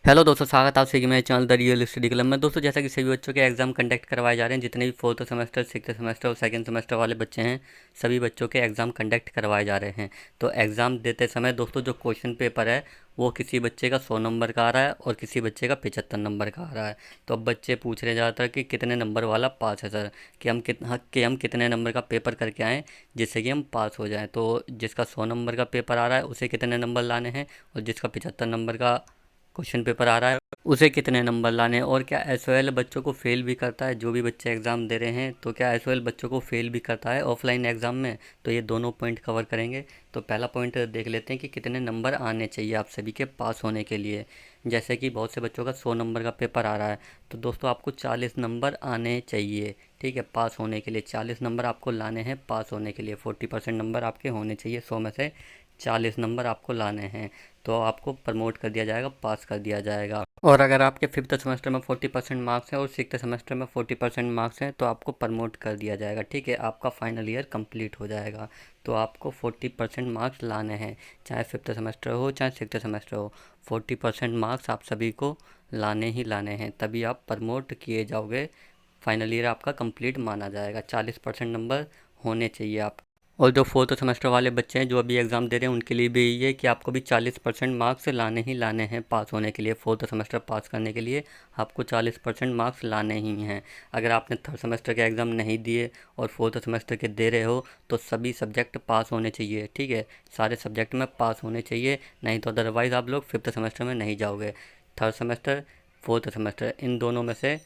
Hello दोस्तों, स्वागत है आप सभी के मेरे channel the real study club में। दोस्तों, जैसा कि सभी बच्चों के एग्ज़ाम कंडक्ट करवाए जा रहे हैं, जितने भी फोर्थ सेमेस्टर, सिक्स्थ सेमेस्टर और सेकंड सेमेस्टर वाले बच्चे हैं, सभी बच्चों के एग्ज़ाम कंडक्ट करवाए जा रहे हैं। तो एग्ज़ाम देते समय दोस्तों जो क्वेश्चन पेपर है वो किसी बच्चे का 100 नंबर का आ रहा है और किसी बच्चे का 75 नंबर का आ रहा है। तो अब बच्चे पूछ रहे ज़्यादातर कि कितने नंबर वाला पास है सर, कि हम कितने नंबर का पेपर करके आएँ जिससे कि हम पास हो जाएँ। तो जिसका 100 नंबर का पेपर आ रहा है उसे कितने नंबर लाने हैं, और जिसका 75 नंबर का क्वेश्चन पेपर आ रहा है उसे कितने नंबर लाने हैं। और क्या एसओएल बच्चों को फेल भी करता है? जो भी बच्चे एग्ज़ाम दे रहे हैं, तो क्या एसओएल बच्चों को फेल भी करता है ऑफलाइन एग्ज़ाम में? तो ये दोनों पॉइंट कवर करेंगे। तो पहला पॉइंट देख लेते हैं कि कितने नंबर आने चाहिए आप सभी के पास होने के लिए। जैसे कि बहुत से बच्चों का 100 नंबर का पेपर आ रहा है, तो दोस्तों आपको 40 नंबर आने चाहिए। ठीक है, पास होने के लिए 40 नंबर आपको लाने हैं। पास होने के लिए 40% नंबर आपके होने चाहिए। 100 में से 40 नंबर आपको लाने हैं, तो आपको प्रमोट कर दिया जाएगा, पास कर दिया जाएगा। और अगर आपके फिफ्थ सेमेस्टर में 40% मार्क्स हैं और सिक्स्थ सेमेस्टर में 40% मार्क्स हैं, तो आपको प्रमोट कर दिया जाएगा। ठीक है, आपका फाइनल ईयर कंप्लीट हो जाएगा। तो आपको 40% मार्क्स लाने हैं, चाहे फिफ्थ सेमेस्टर हो चाहे सिक्स्थ सेमेस्टर हो। 40% मार्क्स आप सभी को लाने ही लाने हैं, तभी आप प्रमोट किए जाओगे। फाइनल ईयर आपका कंप्लीट माना जाएगा। 40% नंबर होने चाहिए आप। और जो फोर्थ सेमेस्टर वाले बच्चे हैं जो अभी एग्ज़ाम दे रहे हैं, उनके लिए भी यही है कि आपको भी 40% मार्क्स लाने ही लाने हैं पास होने के लिए। फोर्थ सेमेस्टर पास करने के लिए आपको 40% मार्क्स लाने ही हैं। अगर आपने थर्ड सेमेस्टर के एग्ज़ाम नहीं दिए और फोर्थ सेमेस्टर के दे रहे हो, तो सभी सब्जेक्ट पास होने चाहिए। ठीक है, सारे सब्जेक्ट में पास होने चाहिए, नहीं तो अदरवाइज़ आप लोग फिफ्थ सेमेस्टर में नहीं जाओगे। थर्ड सेमेस्टर, फोर्थ सेमेस्टर, इन दोनों में से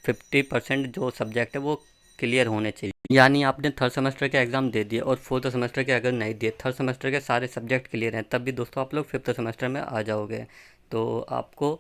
50% जो सब्जेक्ट है वो क्लियर होने चाहिए। यानी आपने थर्ड सेमेस्टर के एग्ज़ाम दे दिए और फोर्थ सेमेस्टर के अगर नहीं दिए, थर्ड सेमेस्टर के सारे सब्जेक्ट क्लियर हैं, तब भी दोस्तों आप लोग फिफ्थ सेमेस्टर में आ जाओगे। तो आपको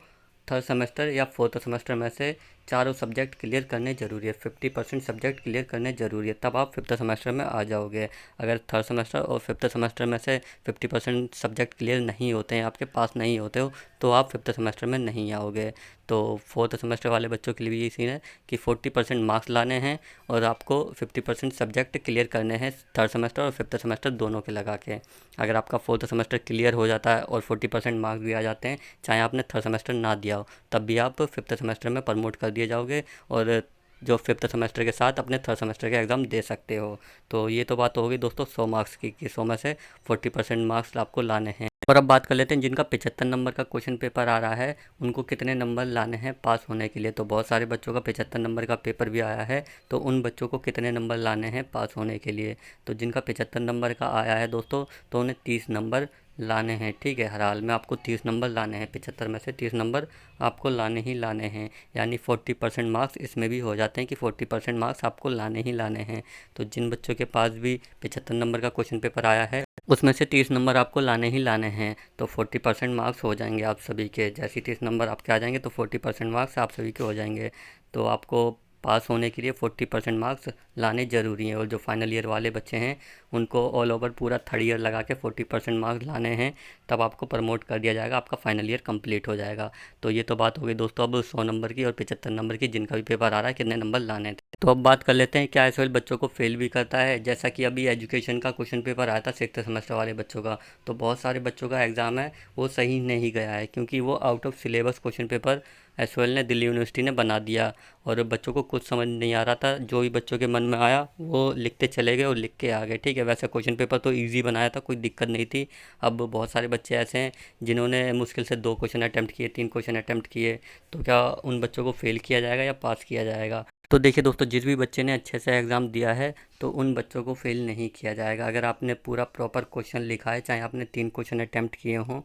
थर्ड सेमेस्टर या फोर्थ सेमेस्टर में से चारों सब्जेक्ट क्लियर करने ज़रूरी है। 50% सब्जेक्ट क्लियर करने ज़रूरी है, तब आप फिफ्थ सेमेस्टर में आ जाओगे। अगर थर्ड सेमेस्टर और फिफ्थ सेमेस्टर में से 50% सब्जेक्ट क्लियर नहीं होते हैं, आपके पास नहीं होते हो, तो आप फिफ्थ सेमेस्टर में नहीं आओगे। तो फोर्थ सेमेस्टर वाले बच्चों के लिए भी यही सीन है कि 40% मार्क्स लाने हैं और आपको 50% सब्जेक्ट क्लियर करने हैं, थर्ड सेमेस्टर और फिफ्थ सेमेस्टर दोनों के लगा के। अगर आपका फोर्थ सेमेस्टर क्लियर हो जाता है और 40% मार्क्स भी आ जाते हैं, चाहे आपने थर्ड सेमेस्टर ना दिया हो, तब भी आप फिफ्थ सेमेस्टर में प्रमोट कर दिए जाओगे और जो फिफ्थ सेमेस्टर के साथ अपने थर्ड सेमेस्टर के एग्ज़ाम दे सकते हो। तो ये तो बात हो गई दोस्तों 100 मार्क्स की, कि 100 में से 40% मार्क्स आपको लाने हैं। और अब बात कर लेते हैं जिनका 75 नंबर का क्वेश्चन पेपर आ रहा है, उनको कितने नंबर लाने हैं पास होने के लिए। तो बहुत सारे बच्चों का 75 नंबर का पेपर भी आया है, तो उन बच्चों को कितने नंबर लाने हैं पास होने के लिए। तो जिनका 75 नंबर का आया है दोस्तों, तो उन्हें 30 नंबर लाने हैं। ठीक है, हर हाल में आपको 30 नंबर लाने हैं। 75 में से 30 नंबर आपको लाने ही लाने हैं, यानी 40% मार्क्स इसमें भी हो जाते हैं कि 40% मार्क्स आपको लाने ही लाने हैं। तो जिन बच्चों के पास भी 75 नंबर का क्वेश्चन पेपर आया है, उसमें से 30 नंबर आपको लाने ही लाने हैं। तो 40% मार्क्स हो जाएंगे आप सभी के। जैसे ही 30 नंबर आपके आ जाएंगे तो 40% मार्क्स आप सभी के हो जाएंगे। तो आपको पास होने के लिए 40% मार्क्स लाने ज़रूरी हैं। और जो फाइनल ईयर वाले बच्चे हैं, उनको ऑल ओवर पूरा थर्ड ईयर लगा के 40% मार्क्स लाने हैं, तब आपको प्रमोट कर दिया जाएगा, आपका फाइनल ईयर कंप्लीट हो जाएगा। तो ये तो बात हो गई दोस्तों अब 100 नंबर की और 75 नंबर की, जिनका भी पेपर आ रहा है कितने नंबर लाने थे। तो अब बात कर लेते हैं क्या एस बच्चों को फेल भी करता है। जैसा कि अभी एजुकेशन का क्वेश्चन पेपर आया था सिक्स्थ सेमेस्टर वाले बच्चों का, तो बहुत सारे बच्चों का एग्ज़ाम है वो सही नहीं गया है, क्योंकि वो out of syllabus question paper S ने दिल्ली यूनिवर्सिटी ने बना दिया और बच्चों को कुछ समझ नहीं आ रहा था। जो भी बच्चों के मन में आया वो लिखते चले गए और लिख के आ गए। ठीक है, वैसे क्वेश्चन पेपर तो इजी बनाया था, कोई दिक्कत नहीं थी। अब बहुत सारे बच्चे ऐसे हैं जिन्होंने मुश्किल से 2 क्वेश्चन अटैम्प्ट किए, 3 क्वेश्चन अटैम्प्ट किए, तो क्या उन बच्चों को फेल किया जाएगा या पास किया जाएगा? तो देखिए दोस्तों, जिस भी बच्चे ने अच्छे से एग्ज़ाम दिया है, तो उन बच्चों को फेल नहीं किया जाएगा। अगर आपने पूरा प्रॉपर क्वेश्चन लिखा है, चाहे आपने 3 क्वेश्चन अटैम्प्ट किए हों,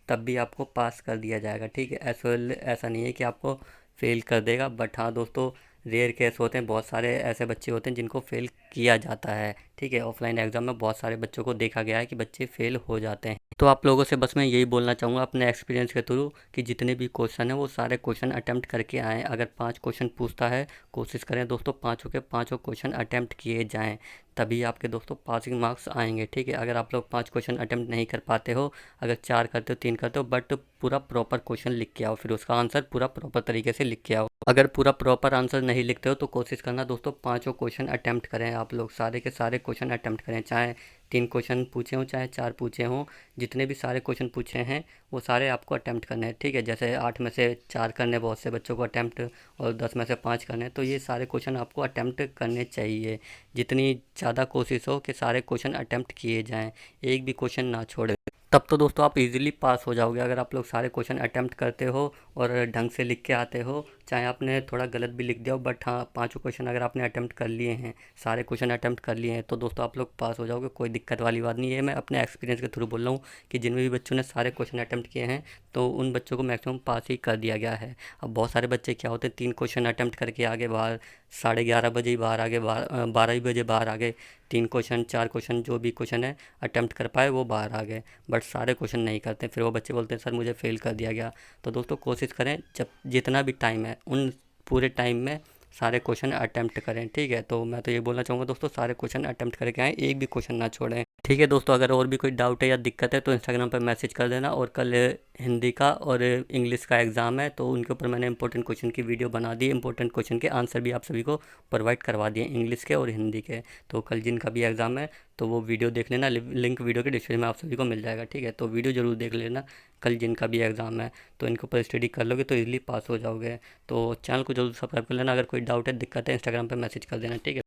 तब भी आपको पास कर दिया जाएगा। ठीक है, ऐसा नहीं है कि आपको फेल कर देगा। बट हाँ दोस्तों, रेयर केस होते हैं, बहुत सारे ऐसे बच्चे होते हैं जिनको फेल किया जाता है। ठीक है, ऑफलाइन एग्ज़ाम में बहुत सारे बच्चों को देखा गया है कि बच्चे फेल हो जाते हैं। तो आप लोगों से बस मैं यही बोलना चाहूँगा अपने एक्सपीरियंस के थ्रू, कि जितने भी क्वेश्चन हैं वो सारे क्वेश्चन अटैम्प्ट करके आएँ। अगर 5 क्वेश्चन पूछता है, कोशिश करें दोस्तों पाँचों के पाँचों क्वेश्चन अटैम्प्ट किए जाएँ, तभी आपके दोस्तों पासिंग मार्क्स आएंगे। ठीक है, अगर आप लोग 5 क्वेश्चन अटैम्प्ट नहीं कर पाते हो, अगर 4 करते हो, 3 करते हो, बट पूरा प्रॉपर क्वेश्चन लिख के आओ, फिर उसका आंसर पूरा प्रॉपर तरीके से लिख के आओ। अगर पूरा प्रॉपर आंसर नहीं लिखते हो, तो कोशिश करना दोस्तों पाँचों क्वेश्चन अटैम्प्ट करें। आप लोग सारे के सारे क्वेश्चन अटेम्प्ट करें, चाहे 3 क्वेश्चन पूछे हों चाहे 4 पूछे हों, जितने भी सारे क्वेश्चन पूछे हैं वो सारे आपको अटेम्प्ट करने हैं, ठीक है। जैसे 8 में से 4 करने बहुत से बच्चों को अटेम्प्ट, और 10 में से 5 करने हैं, तो ये सारे क्वेश्चन आपको अटेम्प्ट करने चाहिए। जितनी ज़्यादा कोशिश हो कि सारे क्वेश्चन अटेम्प्ट किए जाएँ, एक भी क्वेश्चन ना छोड़े। तब तो दोस्तों आप इजीली पास हो जाओगे, अगर आप लोग सारे क्वेश्चन अटेम्प्ट करते हो और ढंग से लिख के आते हो, चाहे आपने थोड़ा गलत भी लिख दिया हो, बट हाँ पांचों क्वेश्चन अगर आपने अटेम्प्ट कर लिए हैं, सारे क्वेश्चन अटेम्प्ट कर लिए हैं, तो दोस्तों आप लोग पास हो जाओगे, कोई दिक्कत वाली बात नहीं है। मैं अपने एक्सपीरियंस के थ्रू बोल रहा हूँ कि जिन भी बच्चों ने सारे क्वेश्चन अटेम्प्ट किए हैं तो उन बच्चों को मैक्सिमम पास ही कर दिया गया है। अब बहुत सारे बच्चे क्या होते हैं, 3 क्वेश्चन अटेम्प्ट करके आगे बाहर 11:30 बजे ही बाहर आगे, 12 ही बजे बाहर आ गए। 3 क्वेश्चन 4 क्वेश्चन जो भी क्वेश्चन है अटेम्प्ट कर पाए वो बाहर आ गए, बट सारे क्वेश्चन नहीं करते, फिर वो बच्चे बोलते हैं सर मुझे फ़ेल कर दिया गया। तो दोस्तों कोशिश करें जब जितना भी टाइम है उन पूरे टाइम में सारे क्वेश्चन अटेम्प्ट करें, ठीक है। तो मैं तो ये बोलना चाहूँगा दोस्तों, सारे क्वेश्चन अटेम्प्ट करके आएँ, एक भी क्वेश्चन ना छोड़ें, ठीक है दोस्तों। अगर और भी कोई डाउट है या दिक्कत है तो इंस्टाग्राम पर मैसेज कर देना। और कल हिंदी का और इंग्लिश का एग्ज़ाम है, तो उनके ऊपर मैंने इंपॉर्टेंट क्वेश्चन की वीडियो बना दी, इंपॉर्टेंट क्वेश्चन के आंसर भी आप सभी को प्रोवाइड करवा दिए, इंग्लिश के और हिंदी के। तो कल जिनका भी एग्ज़ाम है तो वो वीडियो देख लेना, लिंक वीडियो के डिस्क्रिप्शन में आप सभी को मिल जाएगा, ठीक है। तो वीडियो ज़रूर देख लेना, कल जिनका भी एग्ज़ाम है तो इनके ऊपर स्टडी कर लोगे तो इजीली पास हो जाओगे। तो चैनल को जरूर सब्सक्राइब कर लेना, अगर कोई डाउट है दिक्कत है इंस्टाग्राम पर मैसेज कर देना, ठीक है।